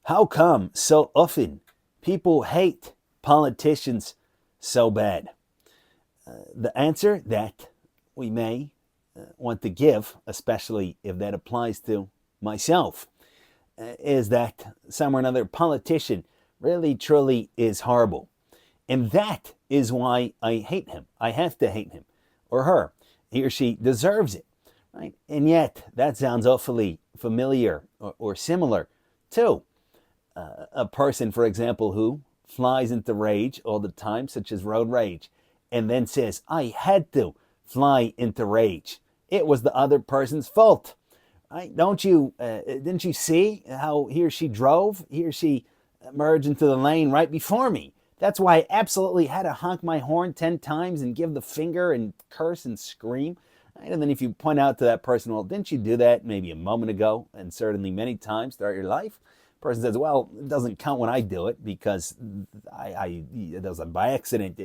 How come so often people hate politicians so bad? The answer that we may want to give, especially if that applies to myself, is that some or another politician really truly is horrible. And that is why I hate him. I have to hate him or her. He or she deserves it. Right? And yet, that sounds awfully familiar or similar to a person, for example, who flies into rage all the time, such as road rage, and then says, I had to fly into rage. It was the other person's fault. Right? Didn't you see how he or she drove? He or she merged into the lane right before me. That's why I absolutely had to honk my horn 10 times and give the finger and curse and scream. Right? And then if you point out to that person, well, didn't you do that maybe a moment ago and certainly many times throughout your life? The person says, well, it doesn't count when I do it because it was by accident,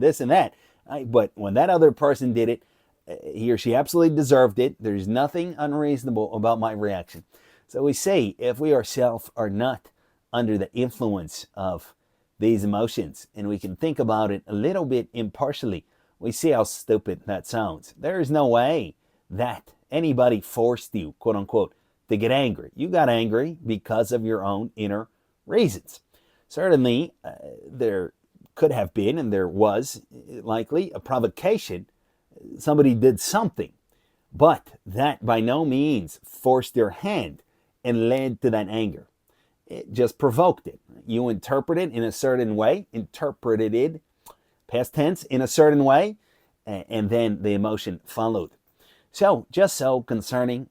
this and that. Right? But when that other person did it, he or she absolutely deserved it. There's nothing unreasonable about my reaction. So we say if we ourselves are not under the influence of these emotions and we can think about it a little bit impartially, we see how stupid that sounds. There is no way that anybody forced you, quote unquote, to get angry. You got angry because of your own inner reasons. Certainly, there could have been, and there was likely, a provocation. Somebody did something, but that by no means forced your hand and led to that anger. It just provoked it. You interpreted in a certain way, interpreted it, past tense, in a certain way, and then the emotion followed. So, just so concerning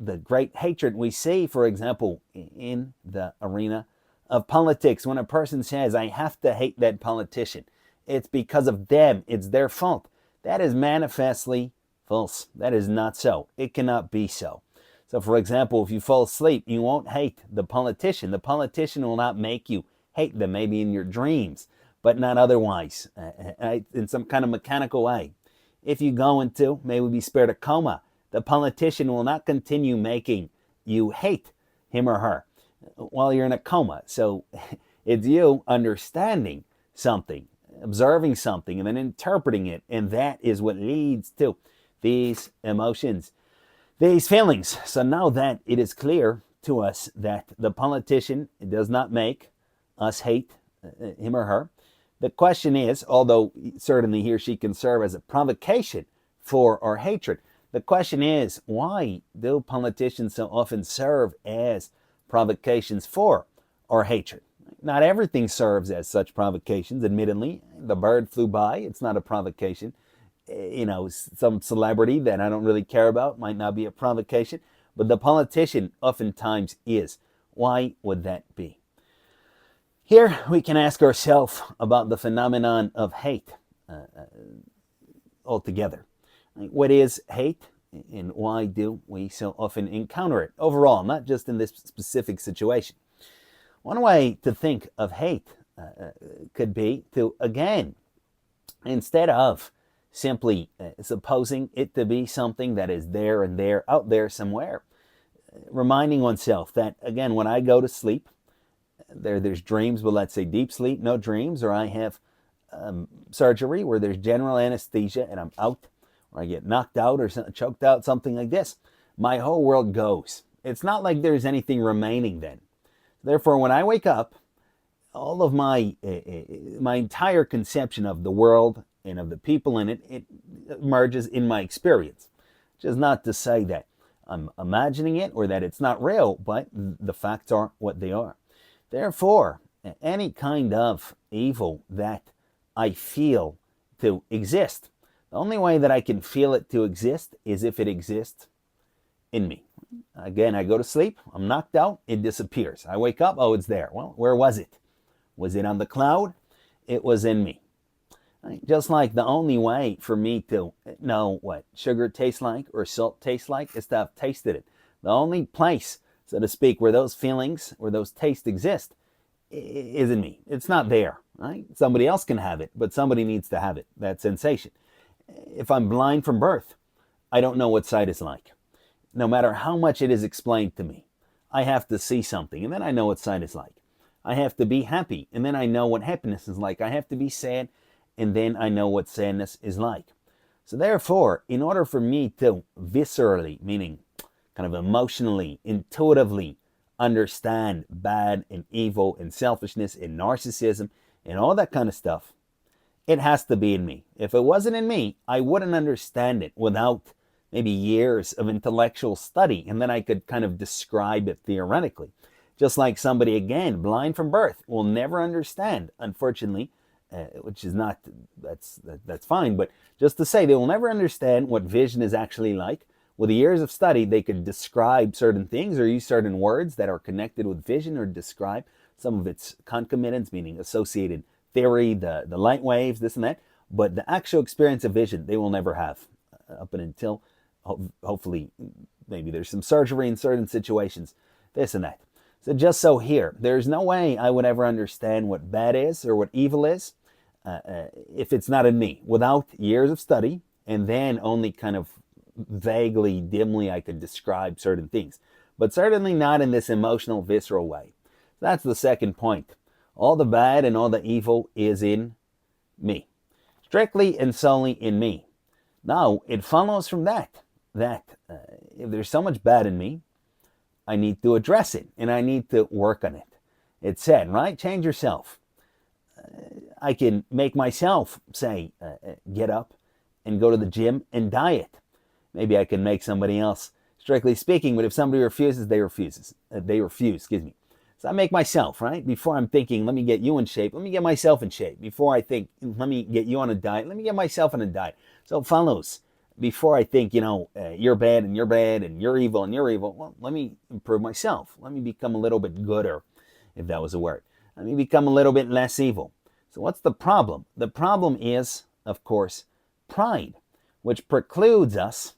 the great hatred we see, for example, in the arena of politics, when a person says, I have to hate that politician, it's because of them, it's their fault. That is manifestly false. That is not so. It cannot be so. So, for example, if you fall asleep, you won't hate the politician. The politician will not make you hate them, maybe in your dreams, but not otherwise, in some kind of mechanical way. If you go into, may we be spared a coma, the politician will not continue making you hate him or her while you're in a coma. So it's you understanding something, observing something, and then interpreting it. And that is what leads to these emotions, these feelings. So now that it is clear to us that the politician does not make us hate him or her, the question is, although certainly he or she can serve as a provocation for our hatred, the question is, why do politicians so often serve as provocations for our hatred? Not everything serves as such provocations, admittedly. The bird flew by, it's not a provocation. Some celebrity that I don't really care about might not be a provocation, but the politician oftentimes is. Why would that be? Here we can ask ourselves about the phenomenon of hate altogether. What is hate, and why do we so often encounter it overall, not just in this specific situation? One way to think of hate could be to, again, instead of simply supposing it to be something that is there and there, out there somewhere, reminding oneself that, again, when I go to sleep, there's dreams, but let's say deep sleep, no dreams, or I have surgery where there's general anesthesia and I'm out, or I get knocked out or choked out, something like this, my whole world goes. It's not like there's anything remaining then. Therefore, when I wake up, all of my entire conception of the world and of the people in it, it emerges in my experience. Which is not to say that I'm imagining it or that it's not real, but the facts are what they are. Therefore, any kind of evil that I feel to exist, the only way that I can feel it to exist is if it exists in me. Again, I go to sleep, I'm knocked out, it disappears. I wake up, oh, it's there. Well, where was it? Was it on the cloud? It was in me. Right? Just like the only way for me to know what sugar tastes like or salt tastes like is to have tasted it. The only place, so to speak, where those feelings or those tastes exist is in me. It's not there. Right? Somebody else can have it, but somebody needs to have it, that sensation. If I'm blind from birth, I don't know what sight is like. No matter how much it is explained to me, I have to see something, and then I know what sight is like. I have to be happy, and then I know what happiness is like. I have to be sad, and then I know what sadness is like. So therefore, in order for me to viscerally, meaning kind of emotionally, intuitively understand bad and evil and selfishness and narcissism and all that kind of stuff, it has to be in me. If it wasn't in me, I wouldn't understand it without maybe years of intellectual study, and then I could kind of describe it theoretically. Just like somebody, again, blind from birth, will never understand, unfortunately, which is not, that's fine, but just to say, they will never understand what vision is actually like. With the years of study, they could describe certain things or use certain words that are connected with vision, or describe some of its concomitants, meaning associated theory, the light waves, this and that. But the actual experience of vision, they will never have up and until, hopefully, maybe there's some surgery in certain situations, this and that. So just so here, there's no way I would ever understand what bad is or what evil is if it's not in me, without years of study, and then only kind of vaguely, dimly I could describe certain things, but certainly not in this emotional, visceral way. That's the second point. All the bad and all the evil is in me, strictly and solely in me. Now, it follows from that if there's so much bad in me, I need to address it, and I need to work on it. It's said, right? Change yourself. I can make myself, say, get up and go to the gym and diet. Maybe I can make somebody else, strictly speaking, but if somebody refuses, they refuse, excuse me. So I make myself, right? Before I'm thinking, let me get you in shape, let me get myself in shape. Before I think, let me get you on a diet, let me get myself on a diet. So it follows. Before I think, you're bad and you're bad and you're evil and you're evil, well, let me improve myself. Let me become a little bit gooder, if that was a word. Let me become a little bit less evil. So what's the problem? The problem is, of course, pride, which precludes us,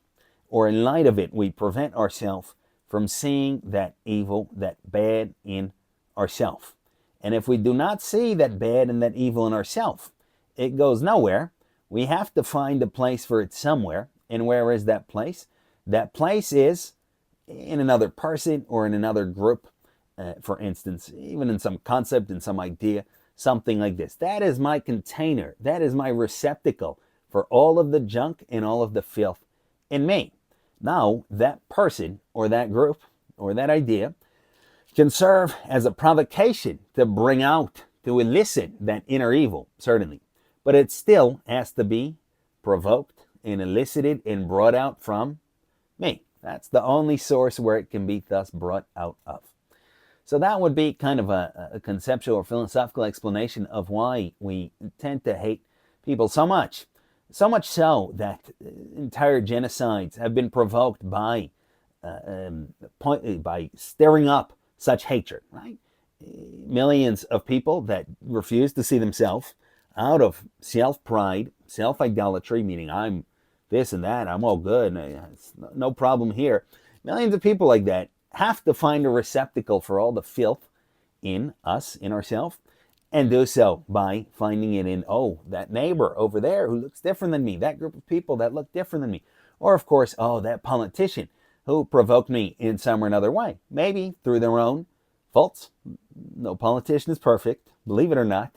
or in light of it, we prevent ourselves from seeing that evil, that bad in ourselves. And if we do not see that bad and that evil in ourselves, it goes nowhere. We have to find a place for it somewhere. And where is that place? That place is in another person or in another group, for instance, even in some concept, in some idea, something like this. That is my container. That is my receptacle for all of the junk and all of the filth in me. Now, that person or that group or that idea can serve as a provocation to bring out, to elicit that inner evil, certainly. But it still has to be provoked and elicited and brought out from me. That's the only source where it can be thus brought out of. So that would be kind of a conceptual or philosophical explanation of why we tend to hate people so much. So much so that entire genocides have been provoked by stirring up such hatred, right? Millions of people that refuse to see themselves out of self-pride, self-idolatry, meaning I'm this and that, I'm all good, no problem here. Millions of people like that have to find a receptacle for all the filth in us, in ourselves, and do so by finding it in, that neighbor over there who looks different than me, that group of people that look different than me, or of course, that politician who provoked me in some or another way, maybe through their own faults. No politician is perfect, believe it or not,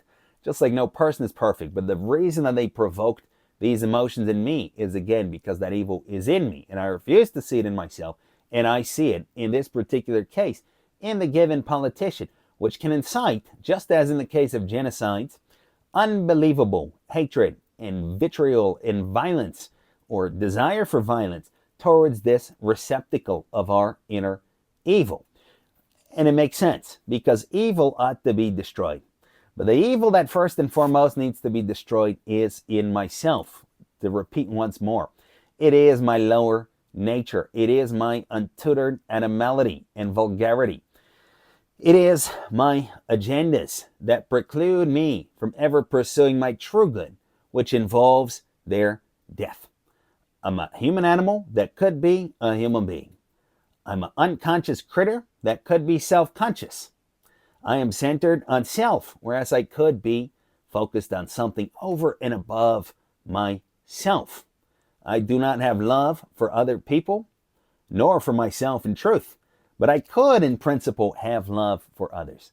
just like no person is perfect. But the reason that they provoked these emotions in me is, again, because that evil is in me, and I refuse to see it in myself, and I see it, in this particular case, in the given politician, which can incite, just as in the case of genocides, unbelievable hatred and vitriol and violence, or desire for violence, towards this receptacle of our inner evil. And it makes sense, because evil ought to be destroyed. But the evil that first and foremost needs to be destroyed is in myself. To repeat once more, it is my lower nature. It is my untutored animality and vulgarity. It is my agendas that preclude me from ever pursuing my true good, which involves their death. I'm a human animal that could be a human being. I'm an unconscious critter that could be self-conscious. I am centered on self, whereas I could be focused on something over and above myself. I do not have love for other people, nor for myself in truth. but I could, in principle, have love for others.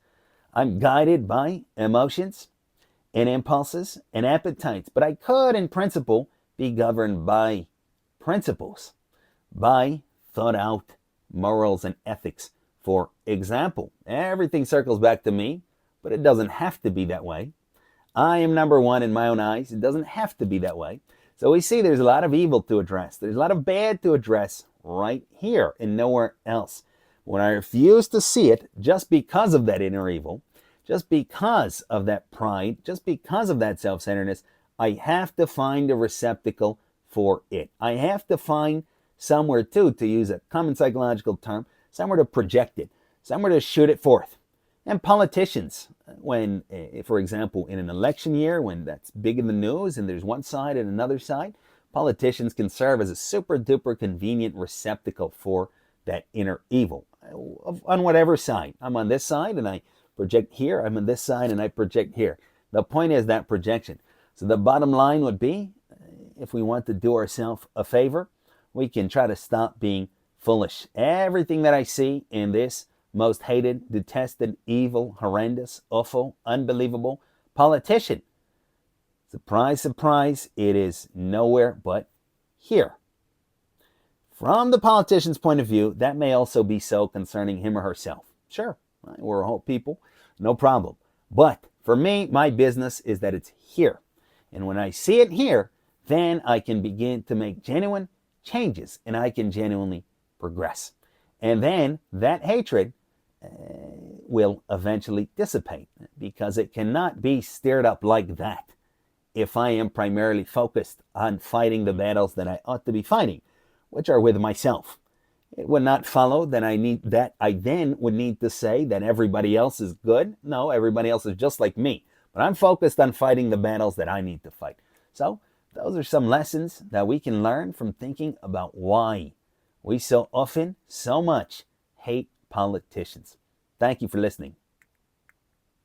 I'm guided by emotions and impulses and appetites, but I could, in principle, be governed by principles, by thought out morals and ethics. For example, everything circles back to me, but it doesn't have to be that way. I am number one in my own eyes. It doesn't have to be that way. So we see there's a lot of evil to address. There's a lot of bad to address right here and nowhere else. When I refuse to see it just because of that inner evil, just because of that pride, just because of that self-centeredness, I have to find a receptacle for it. I have to find somewhere to use a common psychological term, somewhere to project it, somewhere to shoot it forth. And politicians, when, for example, in an election year, when that's big in the news and there's one side and another side, politicians can serve as a super duper convenient receptacle for that inner evil. On whatever side. I'm on this side and I project here. I'm on this side and I project here. The point is that projection. So the bottom line would be, if we want to do ourselves a favor, we can try to stop being foolish. Everything that I see in this most hated, detested, evil, horrendous, awful, unbelievable politician, surprise, surprise, it is nowhere but here. From the politician's point of view, that may also be so concerning him or herself. Sure, we're all people, no problem. But for me, my business is that it's here. And when I see it here, then I can begin to make genuine changes and I can genuinely progress. And then that hatred will eventually dissipate, because it cannot be stirred up like that if I am primarily focused on fighting the battles that I ought to be fighting, which are with myself. It would not follow that I then would need to say that everybody else is good. No, everybody else is just like me. But I'm focused on fighting the battles that I need to fight. So those are some lessons that we can learn from thinking about why we so often, so much hate politicians. Thank you for listening.